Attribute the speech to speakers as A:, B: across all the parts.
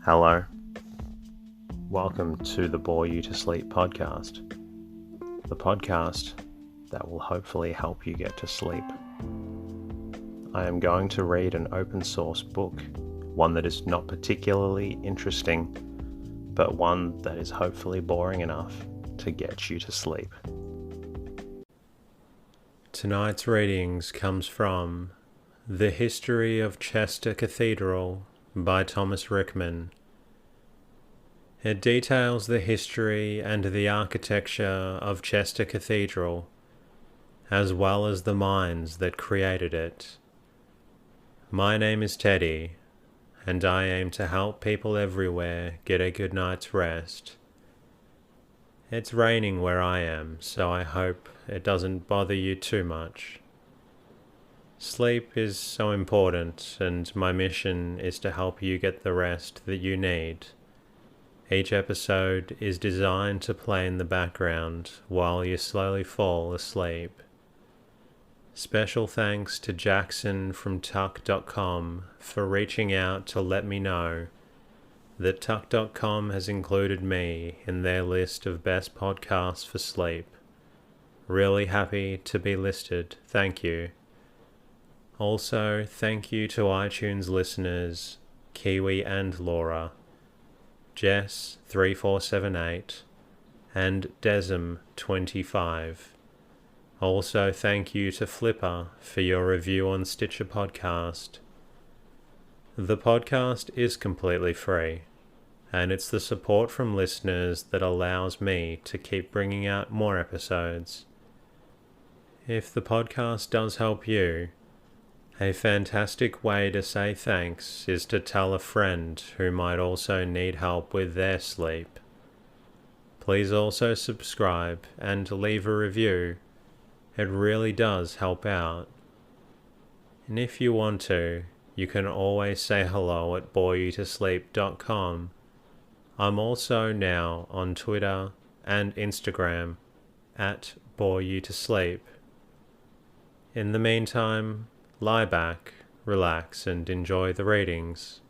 A: Hello. Welcome to the Bore You to Sleep podcast. The podcast that will hopefully help you get to sleep. I am going to read an open source book, one that is not particularly interesting, but one that is hopefully boring enough to get you to sleep. Tonight's readings comes from The History of Chester Cathedral by Thomas Rickman. It details the history and the architecture of Chester Cathedral, as well as the minds that created it. My name is Teddy, and I aim to help people everywhere get a good night's rest. It's raining where I am, so I hope it doesn't bother you too much. Sleep is so important, and my mission is to help you get the rest that you need. Each episode is designed to play in the background while you slowly fall asleep. Special thanks to Jackson from Tuck.com for reaching out to let me know that Tuck.com has included me in their list of best podcasts for sleep. Really happy to be listed, thank you. Also, thank you to iTunes listeners Kiwi and Laura, Jess 3478, and Desm25. Also, thank you to Flipper for your review on Stitcher Podcast. The podcast is completely free, and it's the support from listeners that allows me to keep bringing out more episodes. If the podcast does help you, a fantastic way to say thanks is to tell a friend who might also need help with their sleep. Please also subscribe and leave a review. It really does help out. And if you want to, you can always say hello at boreyoutosleep.com. I'm also now on Twitter and Instagram at boreyoutosleep. In the meantime, lie back, relax, and enjoy the readings.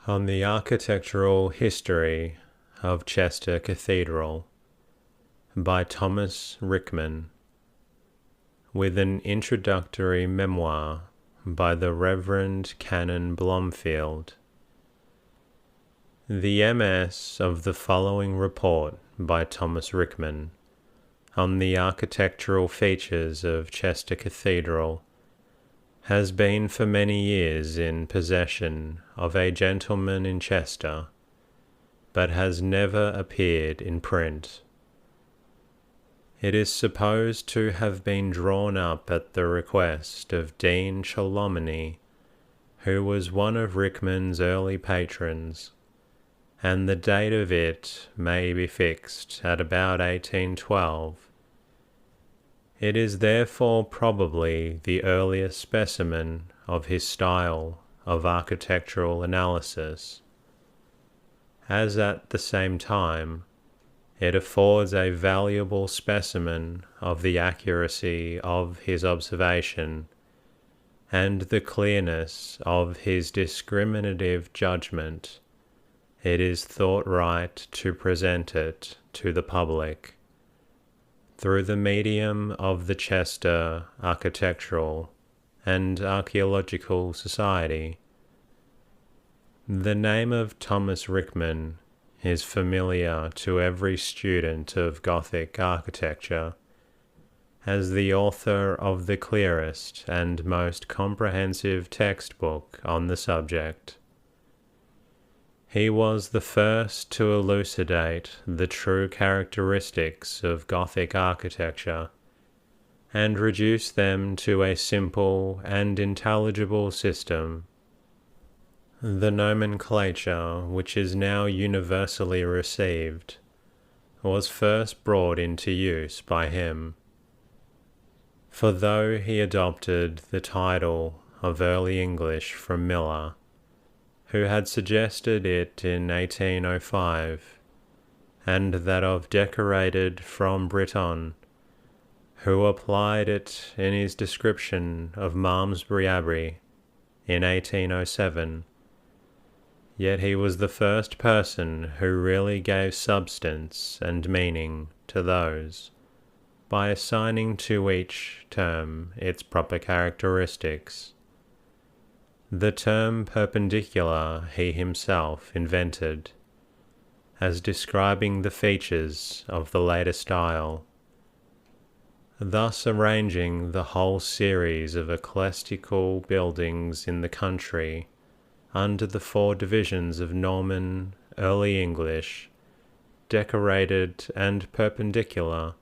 A: On the Architectural History of Chester Cathedral by Thomas Rickman, with an introductory memoir by the Reverend Canon Blomfield. The MS of the following report by Thomas Rickman on the architectural features of Chester Cathedral has been for many years in possession of a gentleman in Chester, but has never appeared in print. It is supposed to have been drawn up at the request of Dean Cholmondeley, who was one of Rickman's early patrons, and the date of it may be fixed at about 1812. It is therefore probably the earliest specimen of his style of architectural analysis, as at the same time it affords a valuable specimen of the accuracy of his observation and the clearness of his discriminative judgment. It is thought right to present it to the public through the medium of the Chester Architectural and Archaeological Society. The name of Thomas Rickman is familiar to every student of Gothic architecture as the author of the clearest and most comprehensive textbook on the subject. He was the first to elucidate the true characteristics of Gothic architecture and reduce them to a simple and intelligible system. The nomenclature, which is now universally received, was first brought into use by him. For though he adopted the title of Early English from Miller, who had suggested it in 1805, and that of Decorated from Briton, who applied it in his description of Malmesbury Abbey in 1807, Yet he was the first person who really gave substance and meaning to those, by assigning to each term its proper characteristics. The term perpendicular he himself invented, as describing the features of the later style, thus arranging the whole series of ecclesiastical buildings in the country under the 4 divisions of Norman, Early English, decorated and perpendicular,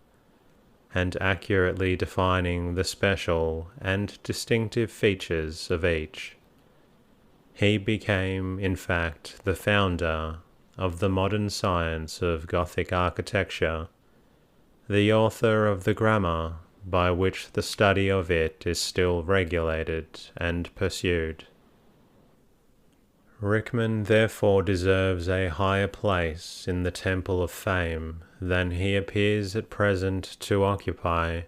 A: and accurately defining the special and distinctive features of each. He became, in fact, the founder of the modern science of Gothic architecture, the author of the grammar by which the study of it is still regulated and pursued. Rickman therefore deserves a higher place in the temple of fame than he appears at present to occupy.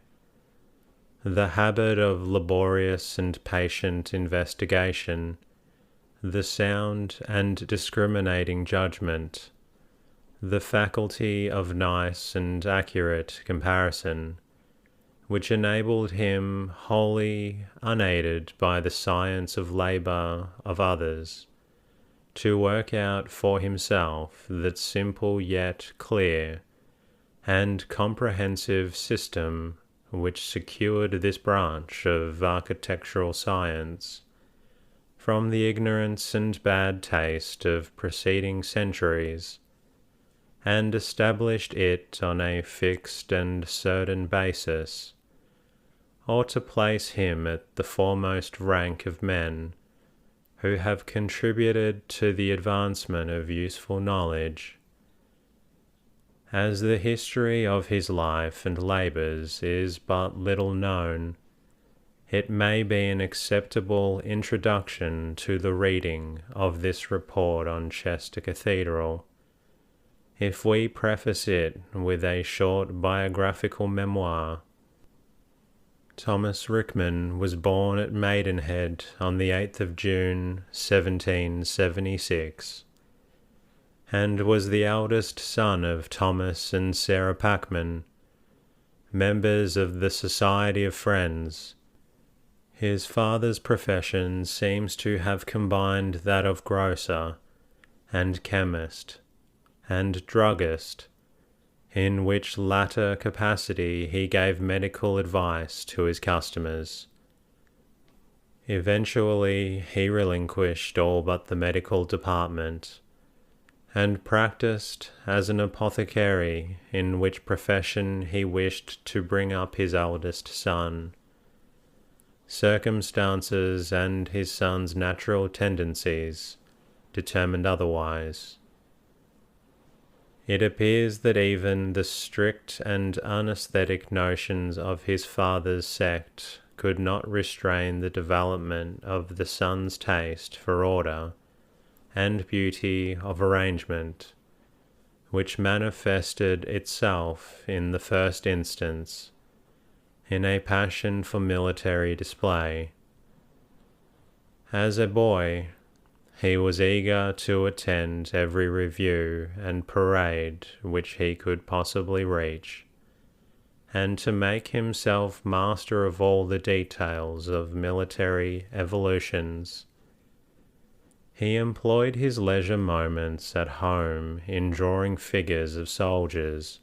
A: The habit of laborious and patient investigation, the sound and discriminating judgment, the faculty of nice and accurate comparison, which enabled him, wholly unaided by the science of labour of others, to work out for himself that simple yet clear and comprehensive system which secured this branch of architectural science from the ignorance and bad taste of preceding centuries, and established it on a fixed and certain basis, ought to place him at the foremost rank of men who have contributed to the advancement of useful knowledge. As the history of his life and labours is but little known, it may be an acceptable introduction to the reading of this report on Chester Cathedral, if we preface it with a short biographical memoir. Thomas Rickman was born at Maidenhead on the 8th of June, 1776, and was the eldest son of Thomas and Sarah Packman, members of the Society of Friends. His father's profession seems to have combined that of grocer and chemist and druggist, in which latter capacity he gave medical advice to his customers. Eventually he relinquished all but the medical department, and practiced as an apothecary, in which profession he wished to bring up his eldest son. Circumstances and his son's natural tendencies determined otherwise. It appears that even the strict and unaesthetic notions of his father's sect could not restrain the development of the son's taste for order and beauty of arrangement, which manifested itself in the first instance in a passion for military display. As a boy, he was eager to attend every review and parade which he could possibly reach, and to make himself master of all the details of military evolutions. He employed his leisure moments at home in drawing figures of soldiers,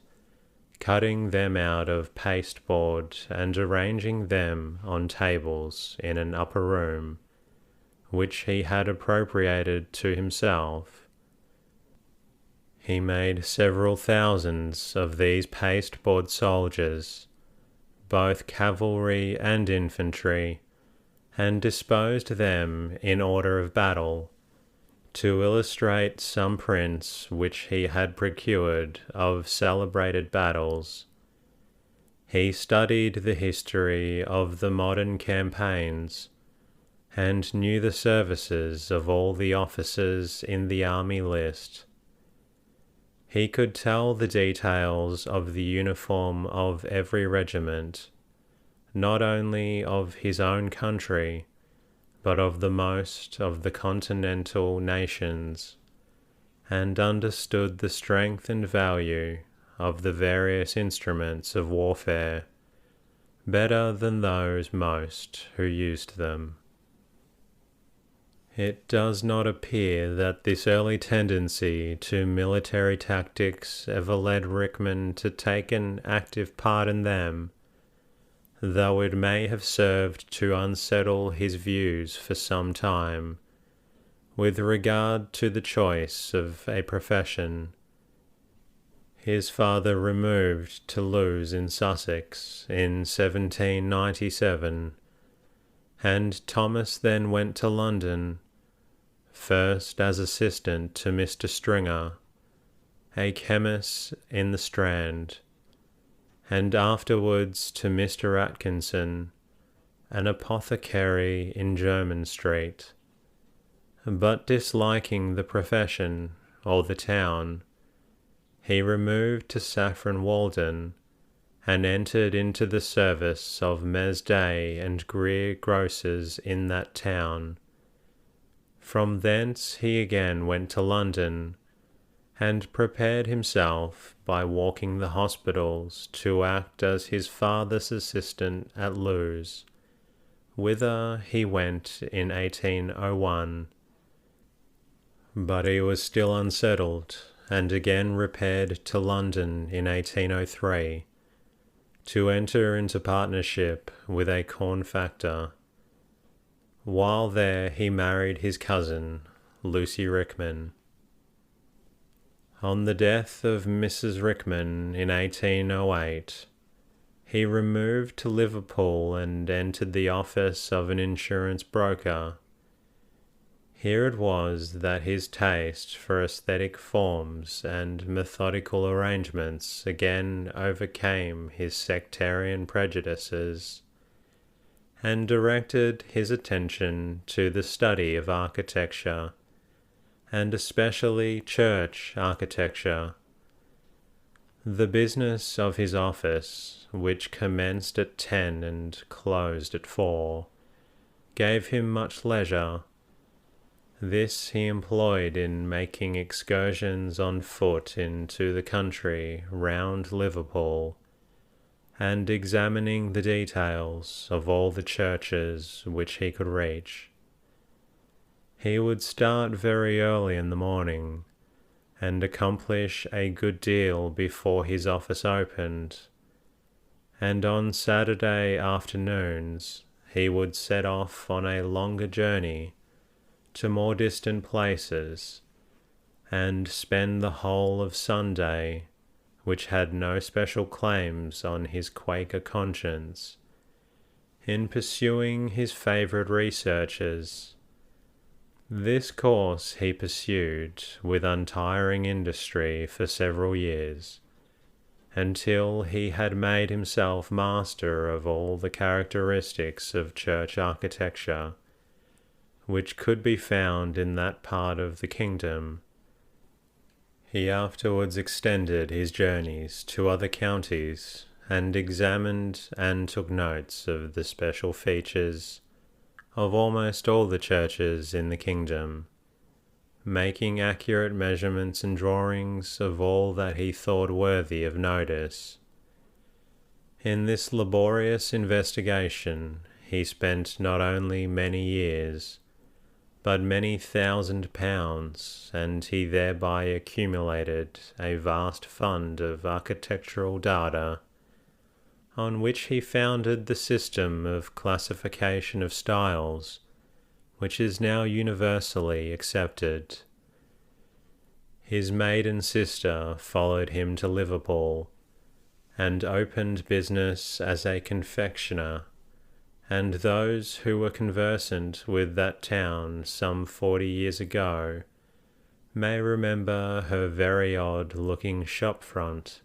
A: cutting them out of pasteboard and arranging them on tables in an upper room, which he had appropriated to himself. He made several thousands of these pasteboard soldiers, both cavalry and infantry, and disposed them in order of battle, to illustrate some prints which he had procured of celebrated battles. He studied the history of the modern campaigns, and knew the services of all the officers in the army list. He could tell the details of the uniform of every regiment, not only of his own country, but of the most of the continental nations, and understood the strength and value of the various instruments of warfare better than those most who used them. It does not appear that this early tendency to military tactics ever led Rickman to take an active part in them, though it may have served to unsettle his views for some time with regard to the choice of a profession. His father removed to Lewes in Sussex in 1797, and Thomas then went to London, first as assistant to Mr. Stringer, a chemist in the Strand, and afterwards to Mr. Atkinson, an apothecary in Jermyn Street. But disliking the profession, or the town, he removed to Saffron Walden, and entered into the service of Mesday and Greer grocers in that town. From thence he again went to London, and prepared himself by walking the hospitals to act as his father's assistant at Lewes, whither he went in 1801. But he was still unsettled, and again repaired to London in 1803, to enter into partnership with a corn factor. While there he married his cousin, Lucy Rickman. On the death of Mrs. Rickman in 1808, he removed to Liverpool and entered the office of an insurance broker. Here it was that his taste for aesthetic forms and methodical arrangements again overcame his sectarian prejudices, and directed his attention to the study of architecture, and especially church architecture. The business of his office, which commenced at 10 and closed at 4, gave him much leisure. This he employed in making excursions on foot into the country round Liverpool, and examining the details of all the churches which he could reach. He would start very early in the morning, and accomplish a good deal before his office opened, and on Saturday afternoons he would set off on a longer journey to more distant places, and spend the whole of Sunday, which had no special claims on his Quaker conscience, in pursuing his favourite researches. This course he pursued with untiring industry for several years, until he had made himself master of all the characteristics of church architecture which could be found in that part of the kingdom. He afterwards extended his journeys to other counties, and examined and took notes of the special features of almost all the churches in the kingdom, making accurate measurements and drawings of all that he thought worthy of notice. In this laborious investigation he spent not only many years, but many £1,000, and he thereby accumulated a vast fund of architectural data, on which he founded the system of classification of styles, which is now universally accepted. His maiden sister followed him to Liverpool, and opened business as a confectioner, and those who were conversant with that town some 40 years ago may remember her very odd-looking shop-front,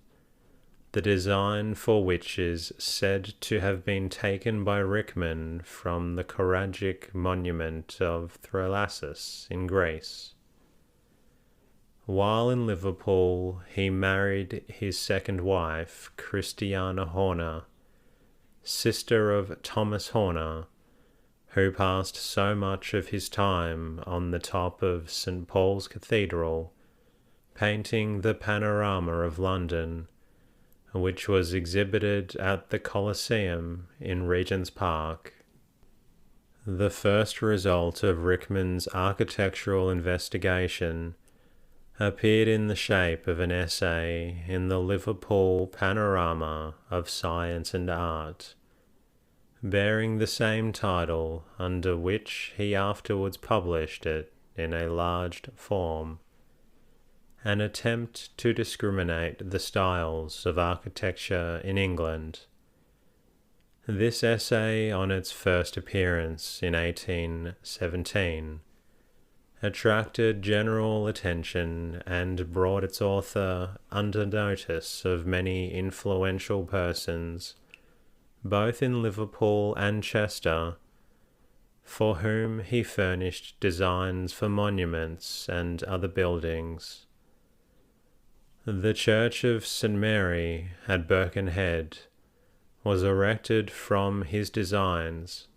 A: the design for which is said to have been taken by Rickman from the choragic monument of Thralassus in Greece. While in Liverpool he married his second wife, Christiana Horner, sister of Thomas Horner, who passed so much of his time on the top of St. Paul's Cathedral, painting the panorama of London, which was exhibited at the Colosseum in Regent's Park. The first result of Rickman's architectural investigation appeared in the shape of an essay in the Liverpool Panorama of Science and Art, bearing the same title under which he afterwards published it in a large form, an attempt to discriminate the styles of architecture in England. This essay, on its first appearance in 1817, attracted general attention and brought its author under notice of many influential persons, both in Liverpool and Chester, for whom he furnished designs for monuments and other buildings. The Church of St. Mary at Birkenhead was erected from his designs,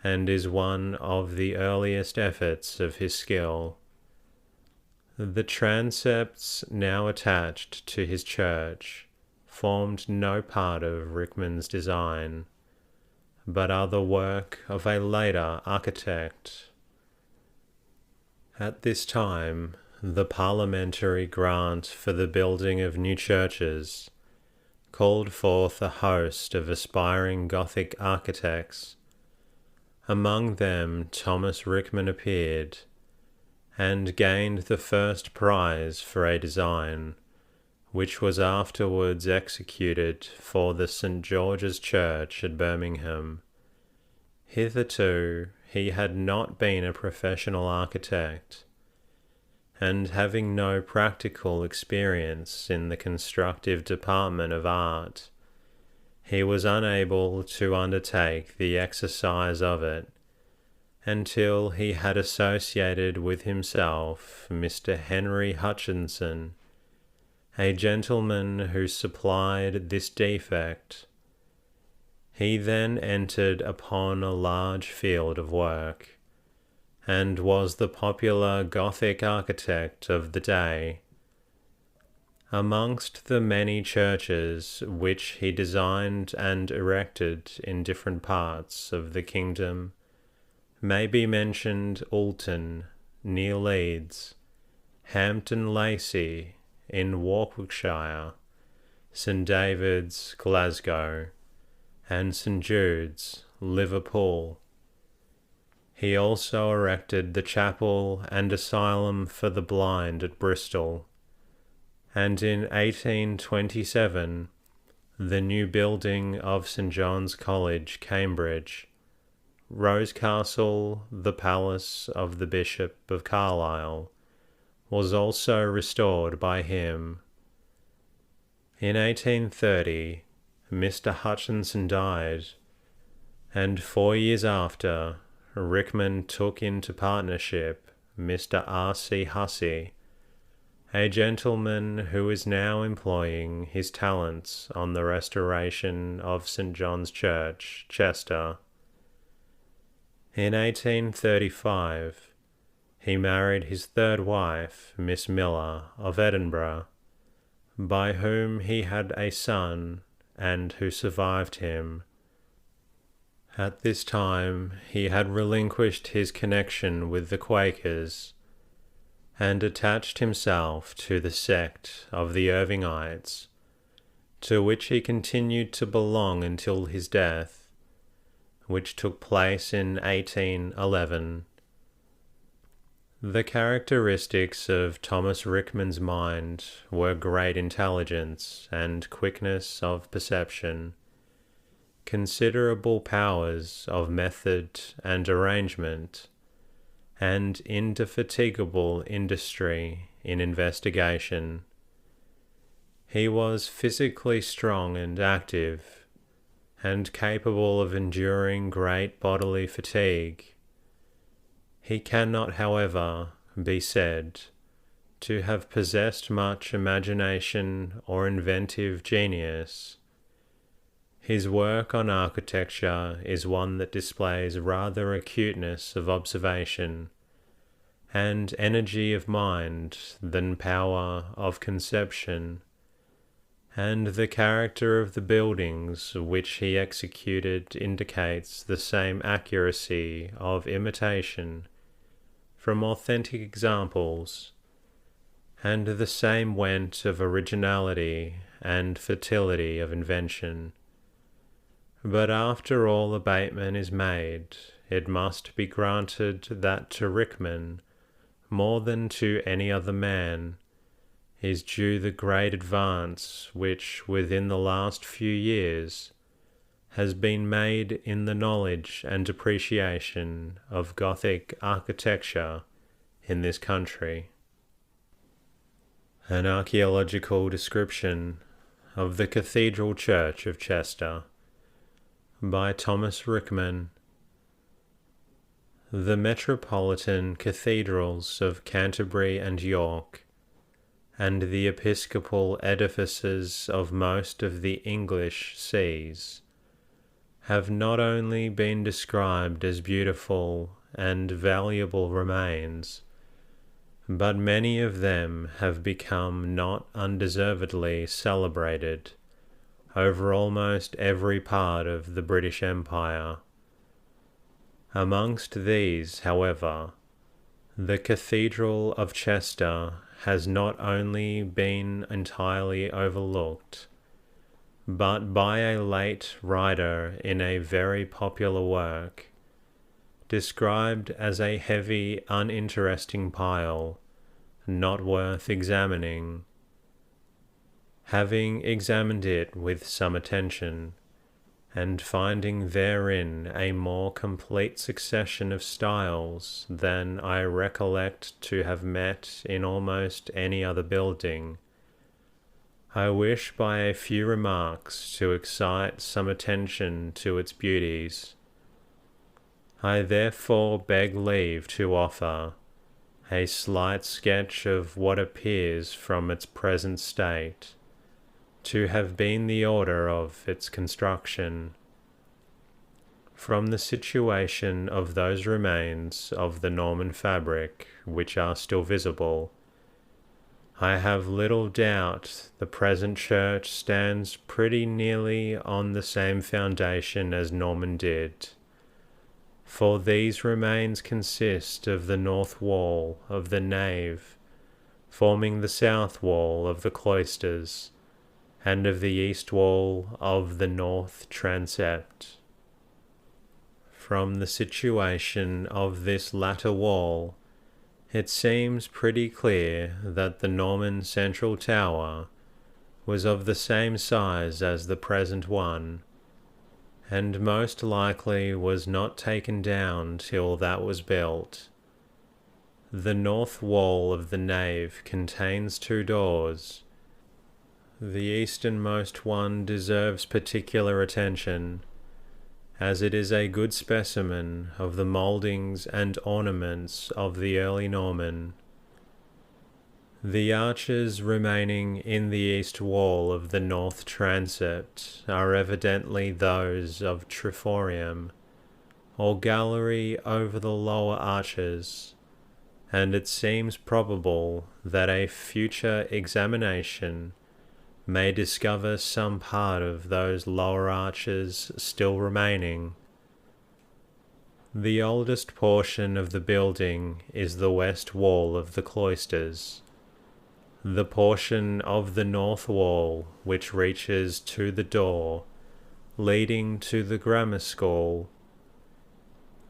A: and is one of the earliest efforts of his skill. The transepts now attached to his church formed no part of Rickman's design, but are the work of a later architect. At this time, the parliamentary grant for the building of new churches called forth a host of aspiring Gothic architects. Among them Thomas Rickman appeared, and gained the first prize for a design, which was afterwards executed for the St. George's Church at Birmingham. Hitherto he had not been a professional architect, and having no practical experience in the constructive department of art, he was unable to undertake the exercise of it until he had associated with himself Mr. Henry Hutchinson, a gentleman who supplied this defect. He then entered upon a large field of work, and was the popular Gothic architect of the day. Amongst the many churches which he designed and erected in different parts of the kingdom may be mentioned Alton, near Leeds, Hampton Lacey, in Warwickshire, St. David's, Glasgow, and St. Jude's, Liverpool. He also erected the chapel and asylum for the blind at Bristol, and in 1827 the new building of St. John's College, Cambridge, Rosecastle, the palace of the Bishop of Carlisle, was also restored by him. In 1830 Mr. Hutchinson died, and 4 years after, Rickman took into partnership Mr. R.C. Hussey, a gentleman who is now employing his talents on the restoration of St. John's Church, Chester. In 1835, he married his third wife, Miss Miller, of Edinburgh, by whom he had a son, and who survived him. At this time he had relinquished his connection with the Quakers, and attached himself to the sect of the Irvingites, to which he continued to belong until his death, which took place in 1811. The characteristics of Thomas Rickman's mind were great intelligence and quickness of perception, considerable powers of method and arrangement, and indefatigable industry in investigation. He was physically strong and active, and capable of enduring great bodily fatigue. He cannot, however, be said to have possessed much imagination or inventive genius. His work on architecture is one that displays rather acuteness of observation and energy of mind than power of conception, and the character of the buildings which he executed indicates the same accuracy of imitation from authentic examples, and the same went of originality and fertility of invention. But after all abatement is made, it must be granted that to Rickman, more than to any other man, is due the great advance which within the last few years has been made in the knowledge and appreciation of Gothic architecture in this country. An archaeological description of the Cathedral Church of Chester by Thomas Rickman. The metropolitan cathedrals of Canterbury and York, and the episcopal edifices of most of the English sees, have not only been described as beautiful and valuable remains, but many of them have become not undeservedly celebrated over almost every part of the British Empire. Amongst these, however, the Cathedral of Chester has not only been entirely overlooked, but by a late writer in a very popular work, described as a heavy, uninteresting pile, not worth examining. Having examined it with some attention, and finding therein a more complete succession of styles than I recollect to have met in almost any other building, I wish by a few remarks to excite some attention to its beauties. I therefore beg leave to offer a slight sketch of what appears from its present state to have been the order of its construction. From the situation of those remains of the Norman fabric which are still visible, I have little doubt the present church stands pretty nearly on the same foundation as Norman did, for these remains consist of the north wall of the nave, forming the south wall of the cloisters, and of the east wall of the north transept. From the situation of this latter wall, it seems pretty clear that the Norman central tower was of the same size as the present one, and most likely was not taken down till that was built. The north wall of the nave contains 2 doors. The easternmost one deserves particular attention, as it is a good specimen of the mouldings and ornaments of the early Norman. The arches remaining in the east wall of the north transept are evidently those of triforium, or gallery over the lower arches, and it seems probable that a future examination may discover some part of those lower arches still remaining. The oldest portion of the building is the west wall of the cloisters. The portion of the north wall which reaches to the door leading to the grammar school.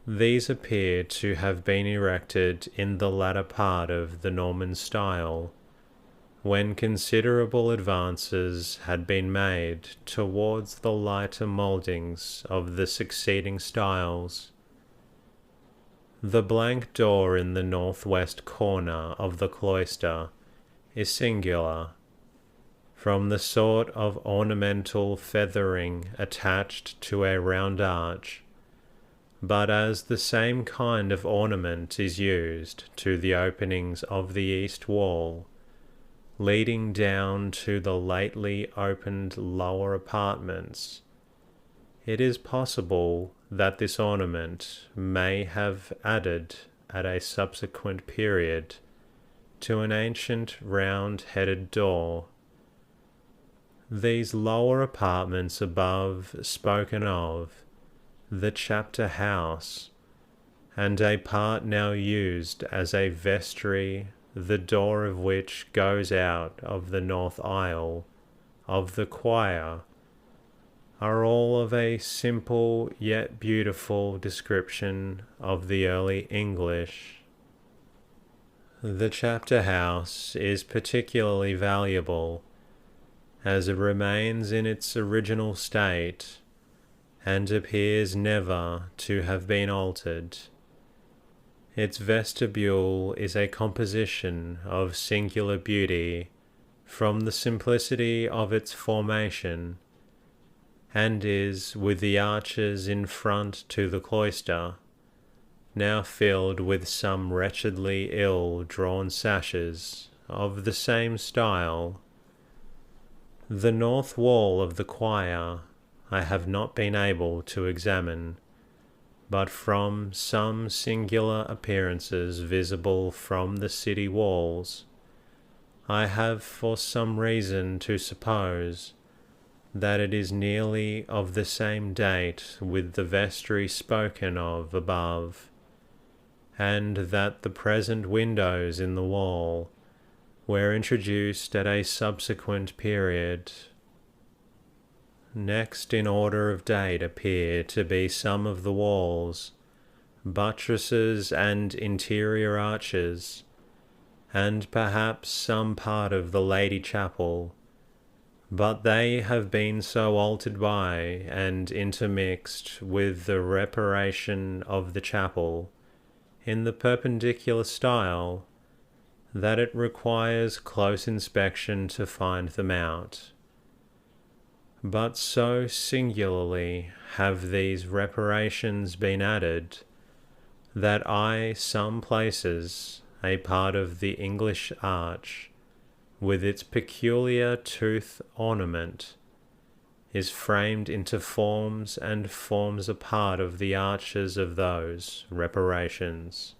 A: These appear to have been erected in the latter part of the Norman style, when considerable advances had been made towards the lighter mouldings of the succeeding styles. The blank door in the northwest corner of the cloister is singular, from the sort of ornamental feathering attached to a round arch, but as the same kind of ornament is used to the openings of the east wall, leading down to the lately opened lower apartments, It is possible that this ornament may have added at a subsequent period to an ancient round-headed door. These lower apartments above spoken of, the chapter house, and a part now used as a vestry, the door of which goes out of the north aisle of the choir, are all of a simple yet beautiful description of the early English. The chapter house is particularly valuable as it remains in its original state and appears never to have been altered. Its vestibule is a composition of singular beauty from the simplicity of its formation, and is, with the arches in front to the cloister, now filled with some wretchedly ill-drawn sashes of the same style. The north wall of the choir I have not been able to examine, but from some singular appearances visible from the city walls, I have for some reason to suppose that it is nearly of the same date with the vestry spoken of above, and that the present windows in the wall were introduced at a subsequent period. Next in order of date appear to be some of the walls, buttresses and interior arches, and perhaps some part of the Lady Chapel, but they have been so altered by and intermixed with the reparation of the chapel in the perpendicular style that it requires close inspection to find them out. But so singularly have these reparations been added, that some places, a part of the English arch, with its peculiar tooth ornament, is framed into forms and forms a part of the arches of those reparations.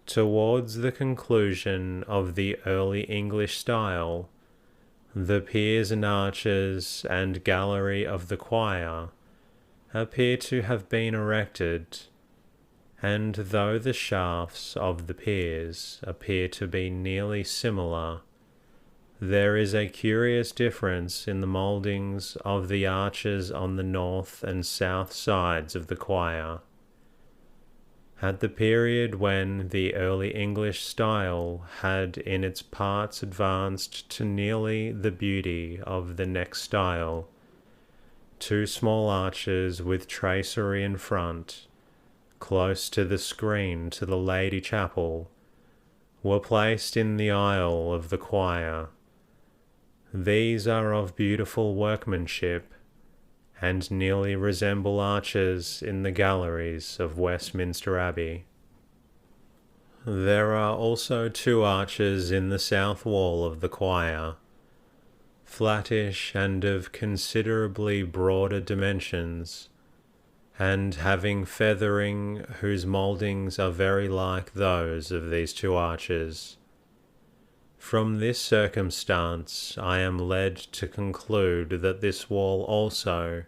A: Towards the conclusion of the early English style, the piers and arches and gallery of the choir appear to have been erected, and though the shafts of the piers appear to be nearly similar, there is a curious difference in the mouldings of the arches on the north and south sides of the choir. At the period when the early English style had in its parts advanced to nearly the beauty of the next style, two small arches with tracery in front, close to the screen to the Lady Chapel, were placed in the aisle of the choir. These are of beautiful workmanship, and nearly resemble arches in the galleries of Westminster Abbey. There are also two arches in the south wall of the choir, flattish and of considerably broader dimensions, and having feathering whose mouldings are very like those of these two arches. From this circumstance I am led to conclude that this wall also,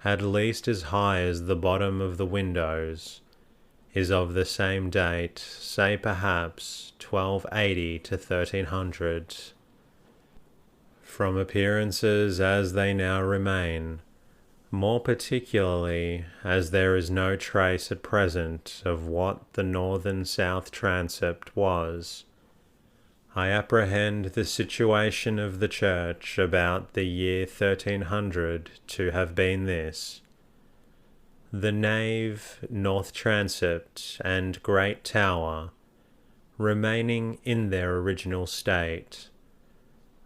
A: at least as high as the bottom of the windows, is of the same date, say perhaps 1280 to 1300. From appearances as they now remain, more particularly as there is no trace at present of what the northern-south transept was, I apprehend the situation of the church about the year 1300 to have been this: the nave, north transept, and great tower remaining in their original state,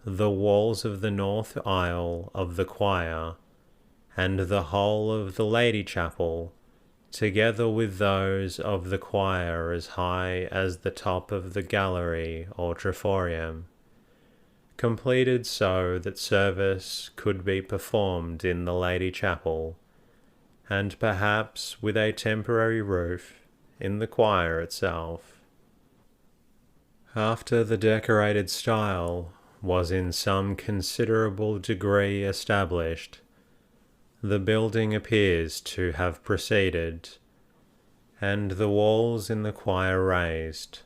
A: the walls of the north aisle of the choir, and the whole of the Lady Chapel, together with those of the choir as high as the top of the gallery or triforium, completed so that service could be performed in the Lady Chapel, and perhaps with a temporary roof in the choir itself. After the decorated style was in some considerable degree established, the building appears to have proceeded, and the walls in the choir raised,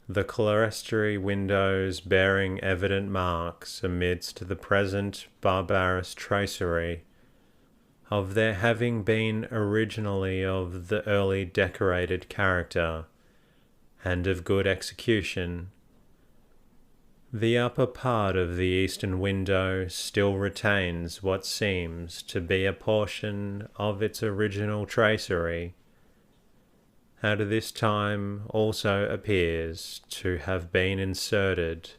A: the clerestory windows bearing evident marks amidst the present barbarous tracery of their having been originally of the early decorated character and of good execution. The upper part of the eastern window still retains what seems to be a portion of its original tracery. At this time also appears to have been inserted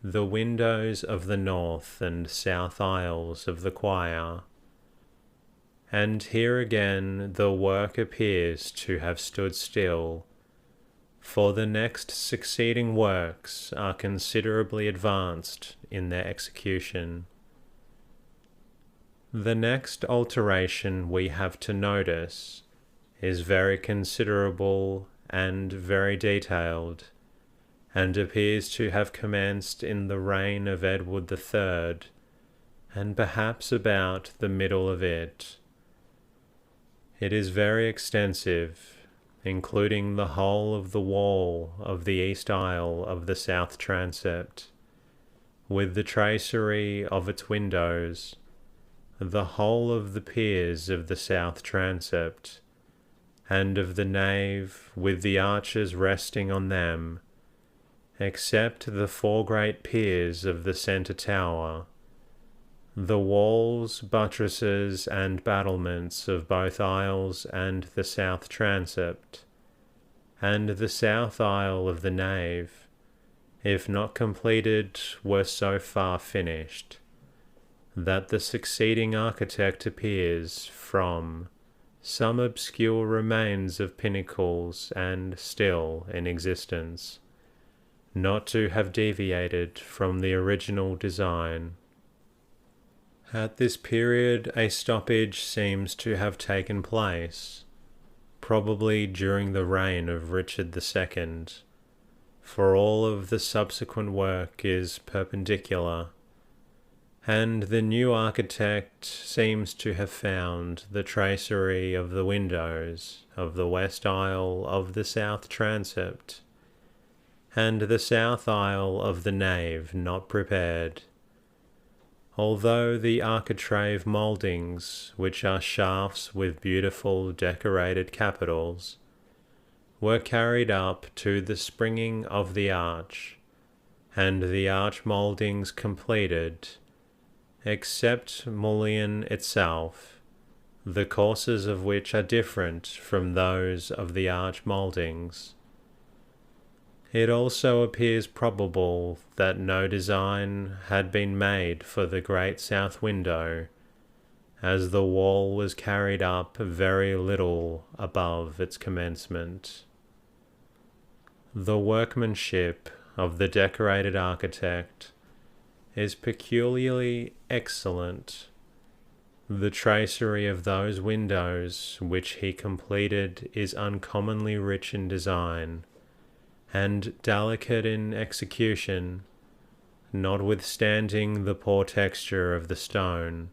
A: the windows of the north and south aisles of the choir, and here again the work appears to have stood still, for the next succeeding works are considerably advanced in their execution. The next alteration we have to notice is very considerable and very detailed, and appears to have commenced in the reign of Edward III, and perhaps about the middle of it. It is very extensive, including the whole of the wall of the east aisle of the south transept, with the tracery of its windows, the whole of the piers of the south transept, and of the nave with the arches resting on them, except the 4 great piers of the centre tower, the walls, buttresses, and battlements of both aisles and the south transept, and the south aisle of the nave, if not completed, were so far finished, that the succeeding architect appears from some obscure remains of pinnacles and still in existence, not to have deviated from the original design. At this period a stoppage seems to have taken place, probably during the reign of Richard II, for all of the subsequent work is perpendicular, and the new architect seems to have found the tracery of the windows of the west aisle of the south transept, and the south aisle of the nave not prepared, although the architrave mouldings, which are shafts with beautiful decorated capitals, were carried up to the springing of the arch, and the arch mouldings completed, except mullion itself, the courses of which are different from those of the arch mouldings. It also appears probable that no design had been made for the great south window, as the wall was carried up very little above its commencement. The workmanship of the decorated architect is peculiarly excellent. The tracery of those windows which he completed is uncommonly rich in design, and delicate in execution, notwithstanding the poor texture of the stone,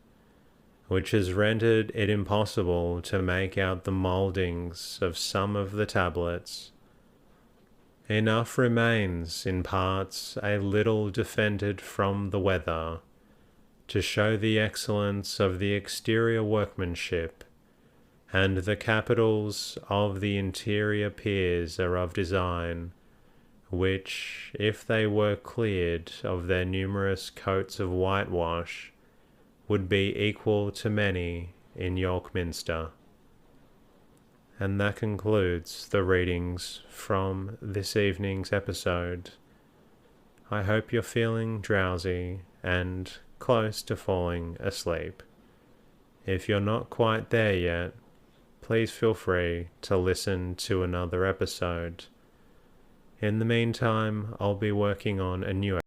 A: which has rendered it impossible to make out the mouldings of some of the tablets. Enough remains in parts a little defended from the weather, to show the excellence of the exterior workmanship, and the capitals of the interior piers are of design, which, if they were cleared of their numerous coats of whitewash, would be equal to many in York Minster. And that concludes the readings from this evening's episode. I hope you're feeling drowsy and close to falling asleep. If you're not quite there yet, please feel free to listen to another episode. In the meantime, I'll be working on a new